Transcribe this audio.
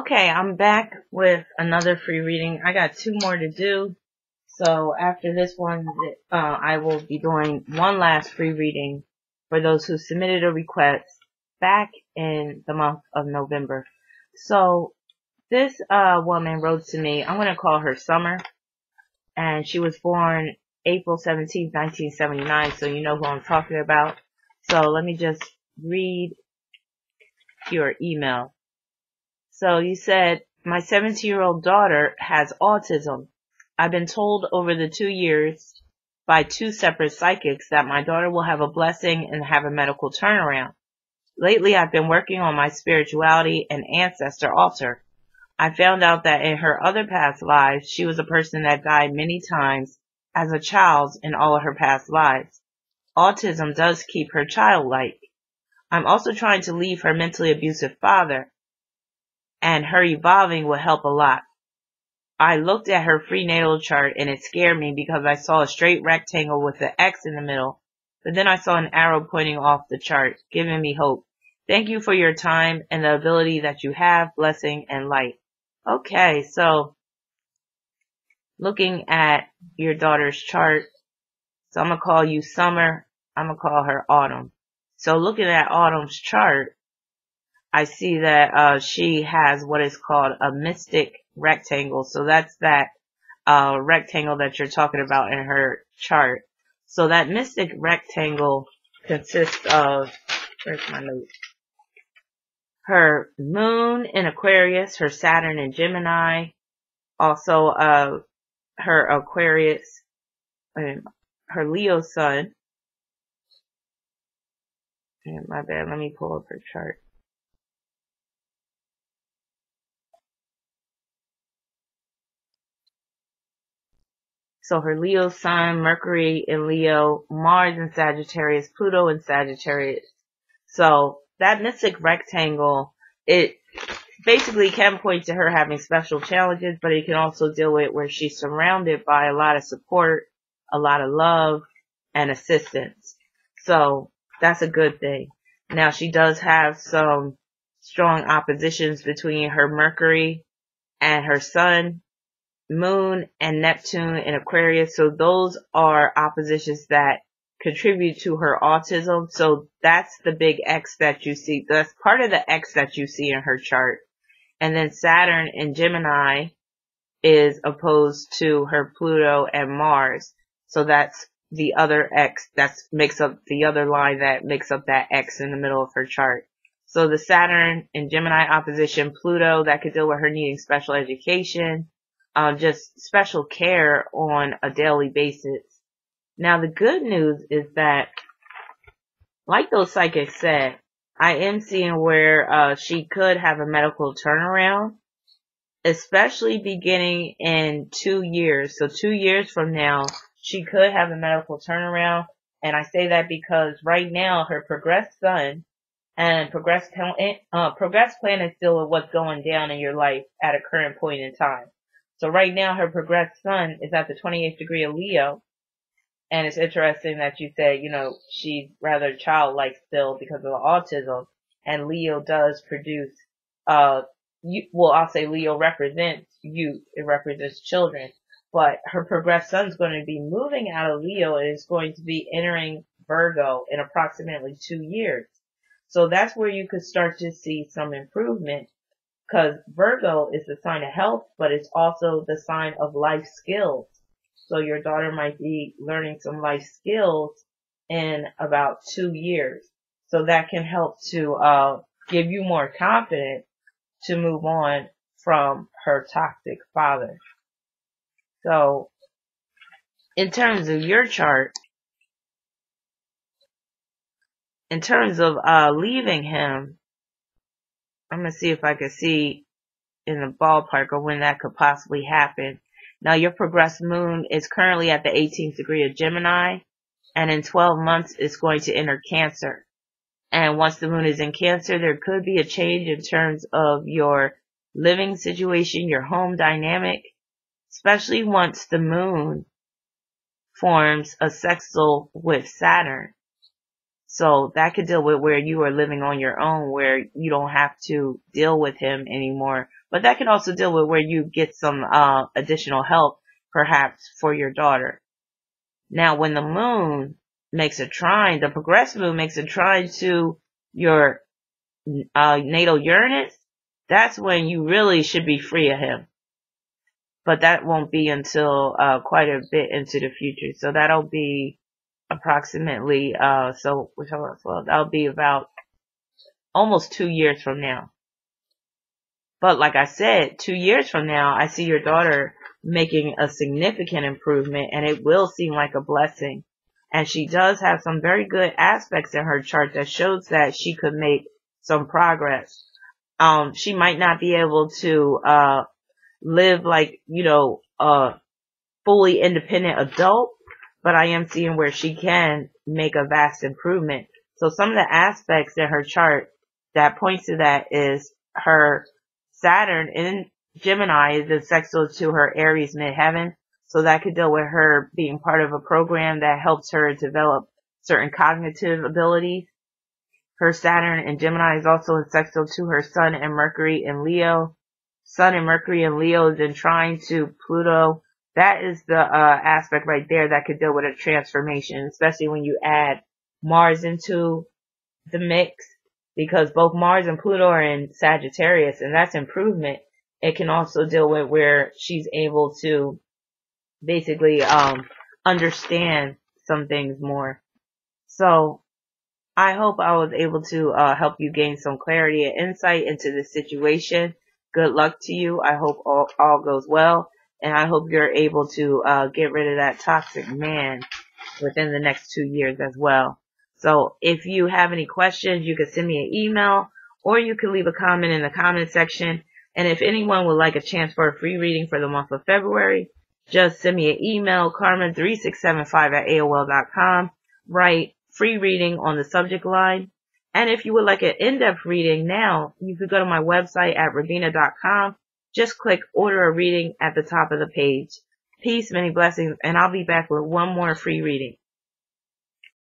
Okay, I'm back with another free reading. I got two more to do. So after this one, I will be doing one last free reading for those who submitted a request back in the month of November. So this woman wrote to me. I'm going to call her Summer, and she was born April 17th, 1979. So you know who I'm talking about. So let me just read your email. So you said, my 17-year-old daughter has autism. I've been told over the 2 years by two separate psychics that my daughter will have a blessing and have a medical turnaround. Lately, I've been working on my spirituality and ancestor altar. I found out that in her other past lives, she was a person that died many times as a child in all of her past lives. Autism does keep her childlike. I'm also trying to leave her mentally abusive father, and her evolving will help a lot. I looked at her prenatal chart and it scared me because I saw a straight rectangle with an X in the middle, but then I saw an arrow pointing off the chart, giving me hope. Thank you for your time and the ability that you have, blessing and light. Okay, so looking at your daughter's chart, so I'm going to call you Summer, I'm going to call her Autumn. So looking at Autumn's chart, I see that she has what is called a mystic rectangle. So that's that rectangle that you're talking about in her chart. So that mystic rectangle consists of, where's my note? Her moon in Aquarius, her Saturn in Gemini, also her Aquarius, her Leo sun. My bad, let me pull up her chart. So her Leo sun, Mercury in Leo, Mars in Sagittarius, Pluto in Sagittarius. So that mystic rectangle, it basically can point to her having special challenges, but it can also deal with where she's surrounded by a lot of support, a lot of love, and assistance. So that's a good thing. Now she does have some strong oppositions between her Mercury and her Sun, Moon, and Neptune in Aquarius. So those are oppositions that contribute to her autism. So that's the big X that you see. That's part of the X that you see in her chart. And then Saturn in Gemini is opposed to her Pluto and Mars. So that's the other X that makes up the other line that makes up that X in the middle of her chart. So the Saturn in Gemini opposition Pluto, that could deal with her needing special education, just special care on a daily basis. Now the good news is that, like those psychics said, I am seeing where she could have a medical turnaround, especially beginning in 2 years. So 2 years from now, she could have a medical turnaround. And I say that because right now her progressed sun and progressed planet still of what's going down in your life at a current point in time. So right now her progressed sun is at the 28th degree of Leo. And it's interesting that you said, she's rather childlike still because of the autism. And Leo does produce, I'll say Leo represents youth. It represents children. But her progressed sun's going to be moving out of Leo and is going to be entering Virgo in approximately 2 years. So that's where you could start to see some improvement, because Virgo is the sign of health, but it's also the sign of life skills. So your daughter might be learning some life skills in about 2 years. So that can help to give you more confidence to move on from her toxic father. So in terms of your chart, in terms of leaving him, I'm going to see if I can see in the ballpark of when that could possibly happen. Now, your progressed moon is currently at the 18th degree of Gemini, and in 12 months, it's going to enter Cancer. And once the moon is in Cancer, there could be a change in terms of your living situation, your home dynamic, especially once the moon forms a sextile with Saturn. So that could deal with where you are living on your own, where you don't have to deal with him anymore. But that can also deal with where you get some additional help, perhaps, for your daughter. Now, when the moon makes a trine, the progressive moon makes a trine to your natal Uranus, that's when you really should be free of him. But that won't be until quite a bit into the future. So that'll be approximately, that'll be about almost 2 years from now. But like I said, 2 years from now, I see your daughter making a significant improvement, and it will seem like a blessing. And she does have some very good aspects in her chart that shows that she could make some progress. She might not be able to live like, a fully independent adult, but I am seeing where she can make a vast improvement. So some of the aspects in her chart that points to that is her Saturn in Gemini is in sextile to her Aries midheaven. So that could deal with her being part of a program that helps her develop certain cognitive abilities. Her Saturn in Gemini is also in sextile to her Sun and Mercury in Leo. Sun and Mercury in Leo is in trine to Pluto. That is the aspect right there that could deal with a transformation, especially when you add Mars into the mix, because both Mars and Pluto are in Sagittarius, and that's improvement. It can also deal with where she's able to basically understand some things more. So I hope I was able to help you gain some clarity and insight into this situation. Good luck to you. I hope all goes well. And I hope you're able to get rid of that toxic man within the next 2 years as well. So if you have any questions, you can send me an email, or you can leave a comment in the comment section. And if anyone would like a chance for a free reading for the month of February, just send me an email, carmen3675@aol.com. Write free reading on the subject line. And if you would like an in-depth reading now, you could go to my website at ravina.com. Just click order a reading at the top of the page. Peace, many blessings, and I'll be back with one more free reading.